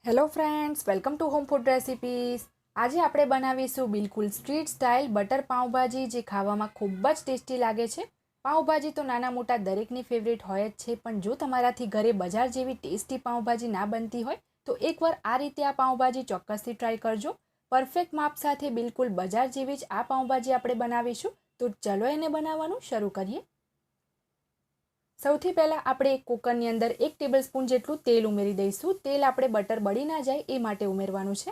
Hello friends, welcome to home food recipes. આજે આપણે બનાવીશું બિલકુલ સ્ટ્રીટ સ્ટાઇલ બટર પાવભાજી, જે ખાવામાં ખૂબ જ ટેસ્ટી લાગે છે। પાવભાજી તો નાના મોટા દરેકની ફેવરેટ હોય જ છે, પણ જો તમારાથી ઘરે બજાર જેવી ટેસ્ટી પાવભાજી ના બનતી હોય તો એકવાર આ રીતે આ પાવભાજી ચોક્કસથી ટ્રાય કરજો। પરફેક્ટ માપ સાથે બિલકુલ બજાર જેવી જ આ પાવભાજી આપણે બનાવીશું। તો ચલો એને બનાવવાનું શરૂ કરીએ। સૌથી પહેલાં આપણે એક કુકરની અંદર 1 ટેબલસ્પૂન જેટલું તેલ ઉમેરી દઈશું। તેલ આપણે બટર બળી ના જાય એ માટે ઉમેરવાનું છે।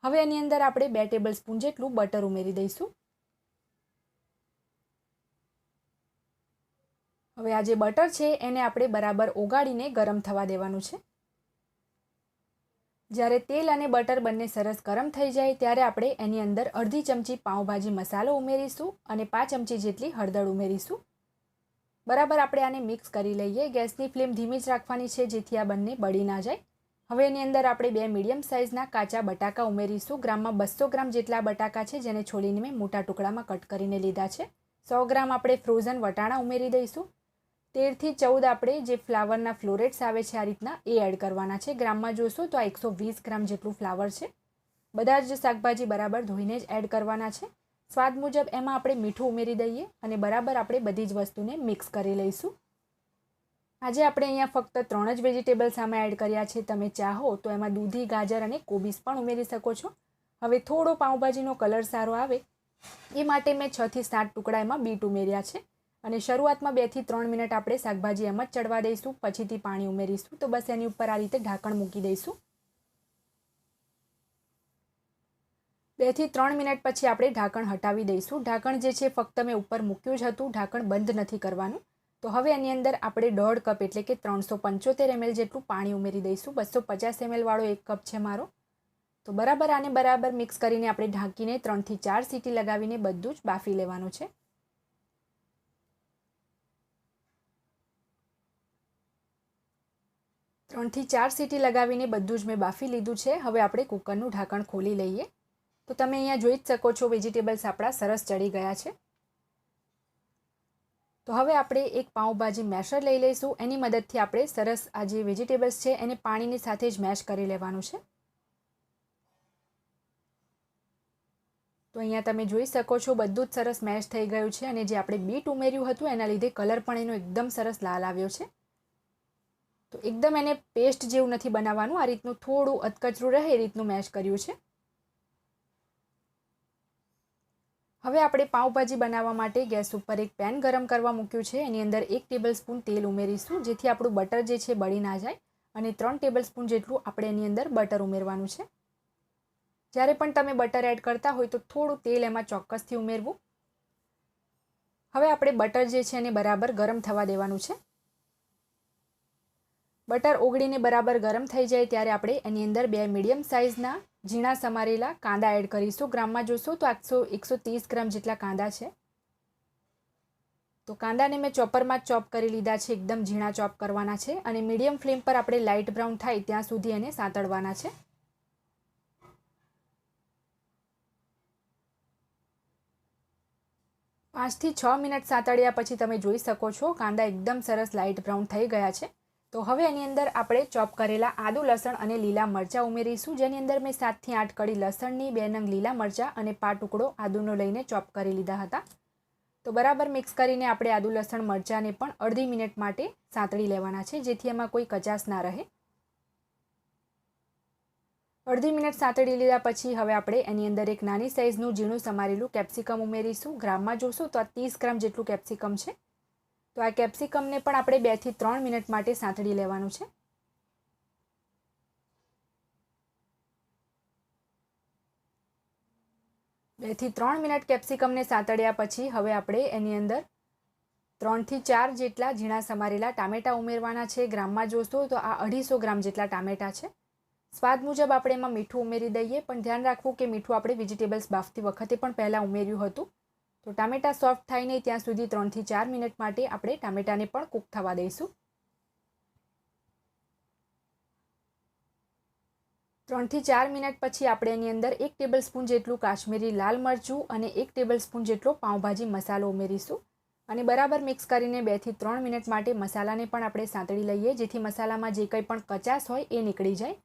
હવે એની અંદર આપણે 2 ટેબલસ્પૂન જેટલું બટર ઉમેરી દઈશું। હવે આ જે બટર છે એને આપણે બરાબર ઓગાળીને ગરમ થવા દેવાનું છે। જ્યારે તેલ અને બટર બંને સરસ ગરમ થઈ જાય ત્યારે આપણે એની અંદર અડધી ચમચી પાવભાજી મસાલો ઉમેરીશું અને 5 ચમચી જેટલી હળદર ઉમેરીશું। બરાબર આપણે આને મિક્સ કરી લઈએ। ગેસની ફ્લેમ ધીમી જ રાખવાની છે, જેથી આ બંને બળી ના જાય। હવે એની અંદર આપણે 2 મીડિયમ સાઇઝના કાચા બટાકા ઉમેરીશું। ગ્રામમાં 200 ગ્રામ જેટલા બટાકા છે, જેને છોલીને મેં મોટા ટુકડામાં કટ કરીને લીધા છે। 100 ગ્રામ આપણે ફ્રોઝન વટાણા ઉમેરી દઈશું। 13 થી 14 આપણે જે ફ્લાવરના ફ્લોરેટ્સ આવે છે આ રીતના એ એડ કરવાના છે। ગ્રામમાં જોશો તો આ 120 ગ્રામ જેટલું ફ્લાવર છે। બધા જ શાકભાજી બરાબર ધોઈને જ એડ કરવાના છે। સ્વાદ મુજબ એમાં આપણે મીઠું ઉમેરી દઈએ અને બરાબર આપણે બધી જ વસ્તુને મિક્સ કરી લઈશું। આજે આપણે અહીંયા ફક્ત 3 જ વેજીટેબલ્સ આમાં એડ કર્યા છે। તમે ચાહો તો એમાં દૂધી, ગાજર અને કોબીસ પણ ઉમેરી શકો છો। હવે થોડો પાવભાજીનો કલર સારો આવે એ માટે મેં 6 થી 7 ટુકડા એમાં બીટ ઉમેર્યા છે અને શરૂઆતમાં 2 થી 3 મિનિટ આપણે શાકભાજી એમ જ ચડવા દઈશું, પછીથી પાણી ઉમેરીશું। તો બસ એની ઉપર આ રીતે ઢાંકણ મૂકી દઈશું। 2 થી 3 મિનિટ પછી આપણે ઢાંકણ હટાવી દઈશું। ઢાંકણ જે છે ફક્ત મેં ઉપર મૂક્યું જ હતું, ઢાંકણ બંધ નથી કરવાનું। તો હવે એની અંદર આપણે 1.5 કપ એટલે કે 375 ml જેટલું પાણી ઉમેરી દઈશું। 250 ml વાળો 1 કપ છે મારો। તો બરાબર આને બરાબર મિક્સ કરીને આપણે ઢાંકીને 3 થી 4 સીટી લગાવીને બધું જ બાફી લેવાનું છે। ત્રણ થી 4 સીટી લગાવીને બધું જ મેં બાફી લીધું છે। હવે આપણે કુકરનું ઢાંકણ ખોલી લઈએ। તો તમે અહીંયા જોઈ જ શકો છો વેજીટેબલ્સ આપણા સરસ ચડી ગયા છે। તો હવે આપણે એક પાવભાજી મેશર લઈ લઈશું। એની મદદથી આપણે સરસ આ જે વેજીટેબલ્સ છે એને પાણીની સાથે જ મેશ કરી લેવાનું છે। તો અહીંયા તમે જોઈ શકો છો બધું જ સરસ મેશ થઈ ગયું છે અને જે આપણે બીટ ઉમેર્યું હતું એના લીધે કલર પણ એનો એકદમ સરસ લાલ આવ્યો છે। તો એકદમ એને પેસ્ટ જેવું નથી બનાવવાનું, આ રીતનું થોડું અધકચરું રહે એ રીતનું મેશ કર્યું છે। હવે આપણે પાવભાજી બનાવવા માટે ગેસ ઉપર એક પેન ગરમ કરવા મૂક્યું છે। એની અંદર 1 ટેબલસ્પૂન તેલ ઉમેરીશું, જેથી આપણું બટર જે છે બળી ના જાય અને 3 ટેબલસ્પૂન જેટલું આપણે એની અંદર બટર ઉમેરવાનું છે। જ્યારે પણ તમે બટર એડ કરતા હોય તો થોડું તેલ એમાં ચોક્કસથી ઉમેરવું। હવે આપણે બટર જે છે એને બરાબર ગરમ થવા દેવાનું છે। બટર ઓગળીને બરાબર ગરમ થઈ જાય ત્યારે આપણે એની અંદર 2 મીડિયમ સાઇઝના ઝીણા સમારેલા કાંદા એડ કરીશું। ગ્રામમાં જોશો તો 130 ગ્રામ જેટલા કાંદા છે। તો કાંદાને મેં ચોપરમાં ચોપ કરી લીધા છે, એકદમ ઝીણા ચોપ કરવાના છે અને મીડિયમ ફ્લેમ પર આપણે લાઇટ બ્રાઉન થાય ત્યાં સુધી એને સાંતળવાના છે। પાંચથી 6 મિનિટ સાંતળ્યા પછી તમે જોઈ શકો છો કાંદા એકદમ સરસ લાઇટ બ્રાઉન થઈ ગયા છે। તો હવે એની અંદર આપણે ચોપ કરેલા આદુ, લસણ અને લીલા મરચાં ઉમેરીશું, જેની અંદર મેં 7 થી 8 કળી લસણની, 2 નંગ લીલા મરચાં અને 5 ટુકડો આદુનો લઈને ચોપ કરી લીધા હતા। તો બરાબર મિક્સ કરીને આપણે આદુ, લસણ, મરચાંને પણ અડધી મિનિટ માટે સાંતળી લેવાના છે, જેથી એમાં કોઈ કચાશ ના રહે। અડધી મિનિટ સાંતળી લીધા પછી હવે આપણે એની અંદર એક નાની સાઇઝનું ઝીણું સમારેલું કેપ્સિકમ ઉમેરીશું। ગ્રામમાં જોશો તો આ 30 ગ્રામ જેટલું કેપ્સિકમ છે। તો આ કેપ્સિકમને પણ આપણે 2 થી 3 મિનિટ માટે સાંતળી લેવાનું છે। બે થી 3 મિનિટ કેપ્સિકમને સાંતળ્યા પછી હવે આપણે એની અંદર 3 થી 4 જેટલા ઝીણા સમારેલા ટામેટા ઉમેરવાના છે। ગ્રામમાં જોશો તો આ 250 ગ્રામ જેટલા ટામેટા છે। સ્વાદ મુજબ આપણે એમાં મીઠું ઉમેરી દઈએ, પણ ધ્યાન રાખવું કે મીઠું આપણે વેજીટેબલ્સ બાફતી વખતે પણ પહેલાં ઉમેર્યું હતું। તો ટામેટા સોફ્ટ થાય નહીં ત્યાં સુધી 3 થી 4 મિનિટ માટે આપણે ટામેટાને પણ કૂક થવા દઈશું। 3 થી 4 મિનિટ પછી આપણે એની અંદર 1 ટેબલસ્પૂન જેટલું કાશ્મીરી લાલ મરચું અને 1 ટેબલસ્પૂન જેટલો પાવભાજી મસાલો ઉમેરીશું અને બરાબર મિક્સ કરીને 2 થી 3 મિનિટ માટે મસાલાને પણ આપણે સાંતળી લઈએ, જેથી મસાલામાં જે કંઈ પણ કચાશ હોય એ નીકળી જાય।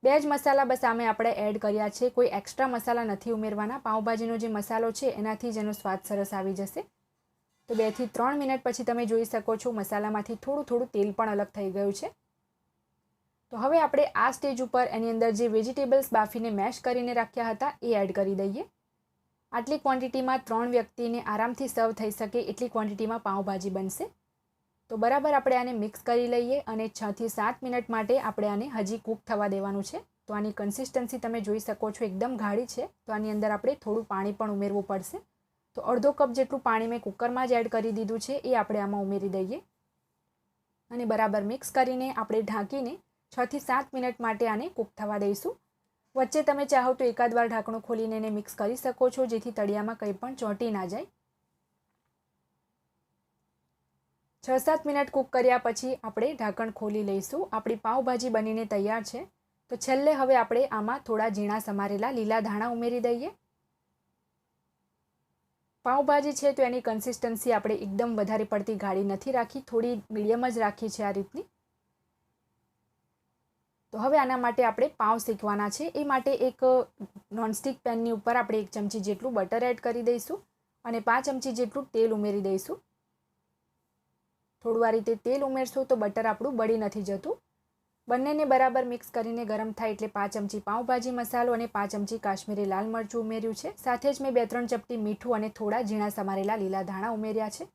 બે જ મસાલા બસ આમે આપણે એડ કર્યા છે, કોઈ એક્સ્ટ્રા મસાલા નથી ઉમેરવાના. પાઉંભાજીનો જે મસાલો છે એનાથી જ એનો સ્વાદ સરસ આવી જશે. તો 2 થી 3 મિનિટ પછી તમે જોઈ શકો છો મસાલામાંથી થોડું તેલ પણ અલગ થઈ ગયું છે. તો હવે આપણે આ સ્ટેજ ઉપર એની અંદર જે વેજીટેબલ્સ બાફીને મેશ કરીને રાખ્યા હતા એ એડ કરી દઈએ. આટલી ક્વોન્ટિટીમાં 3 વ્યક્તિને આરામથી સર્વ થઈ શકે એટલી ક્વોન્ટિટીમાં પાઉંભાજી બનશે. તો બરાબર આપણે આને મિક્સ કરી લઈએ અને 6 થી 7 મિનિટ માટે આપણે આને હજી કૂક થવા દેવાનું છે. તો આની કન્સિસ્ટન્સી તમે જોઈ શકો છો એકદમ ગાઢી છે. તો આની અંદર આપણે થોડું પાણી પણ ઉમેરવું પડશે. તો અડધો કપ જેટલું પાણી મેં કુકરમાં જ એડ કરી દીધું છે, એ આપણે આમાં ઉમેરી દઈએ અને બરાબર મિક્સ કરીને આપણે ઢાંકીને 6 થી 7 મિનિટ માટે આને કૂક થવા દઈશું. વચ્ચે તમે ચાહો તો એકાદ વાર ઢાંકણું ખોલીને એને મિક્સ કરી શકો છો, જેથી તળિયામાં કંઈ પણ ચોંટી ના જાય. 6-7 મિનિટ કૂક કર્યા પછી આપણે ઢાંકણ ખોલી લઈશું. આપણી પાઉંભાજી બનીને તૈયાર છે. તો છેલ્લે હવે આપણે આમાં થોડા ઝીણા સમારેલા લીલા ધાણા ઉમેરી દઈએ. પાઉંભાજી છે તો એની કન્સિસ્ટન્સી આપણે એકદમ વધારે પડતી ગાઢી નથી રાખી, થોડી મીડિયમ જ રાખી છે આ રીતની. તો હવે આના માટે આપણે પાઉં શેકવાના છે. એ માટે એક નોનસ્ટિક પેનની ઉપર આપણે 1 ચમચી જેટલું બટર એડ કરી દઈશું અને 5 ચમચી જેટલું તેલ ઉમેરી દઈશું. થોડું આ રીતે તેલ ઉમેરશું તો બટર આપણું બળી નથી જતું. બંનેને બરાબર મિક્સ કરીને ગરમ થાય એટલે 5 ચમચી પાઉંભાજી મસાલો અને 5 ચમચી કાશ્મીરી લાલ મરચું ઉમેર્યું છે. સાથે જ મેં 2-3 ચપટી મીઠું અને થોડા ઝીણા સમારેલા લીલા ધાણા ઉમેર્યા છે.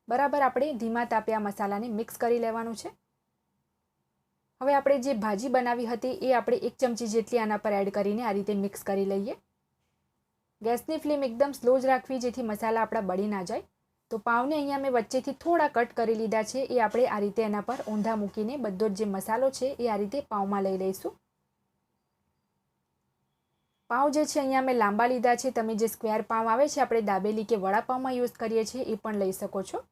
બરાબર આપણે ધીમા તાપે આ મસાલાને મિક્સ કરી લેવાનું છે. હવે આપણે જે ભાજી બનાવી હતી એ આપણે 1 ચમચી જેટલી આના પર એડ કરીને આ રીતે મિક્સ કરી લઈએ. ગેસની ફ્લેમ એકદમ સ્લો જ રાખવી, જેથી મસાલા આપણા બળી ના જાય. તો પાવને અહીંયા મેં વચ્ચેથી થોડા કટ કરી લીધા છે. એ આપણે આ રીતે એના પર ઊંધા મૂકીને બધો જે મસાલો છે એ આ રીતે પાવમાં લઈ લઈશું. પાવ જે છે અહીંયા મેં લાંબા લીધા છે. તમે જે સ્ક્વેર પાવ આવે છે આપણે દાબેલી કે વડાપાવમાં યુઝ કરીએ છીએ એ પણ લઈ શકો છો.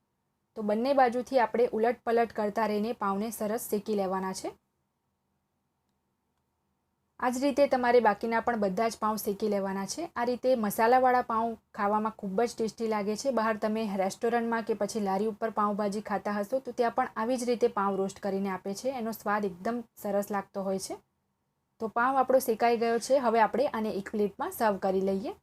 તો બંને બાજુથી આપણે ઉલટ પલટ કરતા રહીને પાવને સરસ શેકી લેવાના છે. આ જ રીતે તમારે બાકીના પણ બધા જ પાઉં શેકી લેવાના છે. આ રીતે મસાલાવાળા પાઉં ખાવામાં ખૂબ જ ટેસ્ટી લાગે છે. બહાર તમે રેસ્ટોરન્ટમાં કે પછી લારી ઉપર પાઉંભાજી ખાતા હશો તો ત્યાં પણ આવી જ રીતે પાઉં રોસ્ટ કરીને આપે છે. એનો સ્વાદ એકદમ સરસ લાગતો હોય છે. તો પાઉં આપણો શેકાઈ ગયો છે. હવે આપણે આને એક પ્લેટમાં સર્વ કરી લઈએ.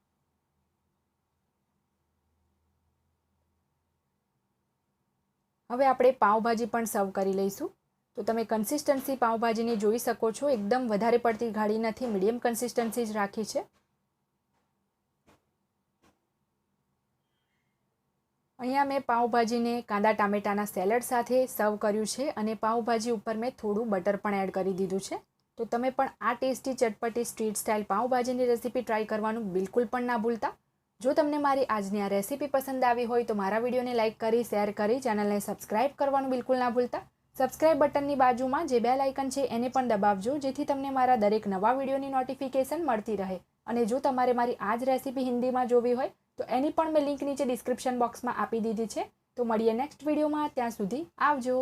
હવે આપણે પાઉંભાજી પણ સર્વ કરી લઈશું. તો તમે કન્સિસ્ટન્સી પાઉંભાજીની જોઈ શકો છો, એકદમ વધારે પડતી ગાઢી નથી, મીડિયમ કન્સિસ્ટન્સી જ રાખી છે. અહીંયા મેં પાઉંભાજીને કાંદા ટામેટાના સેલડ સાથે સર્વ કર્યું છે અને પાઉંભાજી ઉપર મેં થોડું બટર પણ એડ કરી દીધું છે. તો તમે પણ આ ટેસ્ટી ચટપટી સ્ટ્રીટ સ્ટાઇલ પાઉંભાજીની રેસીપી ટ્રાય કરવાનું બિલકુલ પણ ના ભૂલતા. જો તમને મારી આજની આ રેસીપી પસંદ આવી હોય તો મારા વિડીયોને લાઇક કરી, શેર કરી, ચેનલને સબસ્ક્રાઇબ કરવાનું બિલકુલ ના ભૂલતા. સબસ્ક્રાઇબ બટનની બાજુમાં જે બેલ આઇકન છે એને પણ દબાવજો, જેથી તમને મારા દરેક નવા વિડીયોની નોટિફિકેશન મળતી રહે. અને જો તમારે મારી આ જ રેસીપી હિન્દીમાં જોવી હોય તો એની પણ મેં લિંક નીચે ડિસ્ક્રિપ્શન બોક્સમાં આપી દીધી છે. તો મળીએ નેક્સ્ટ વિડીયોમાં. ત્યાં સુધી આવજો.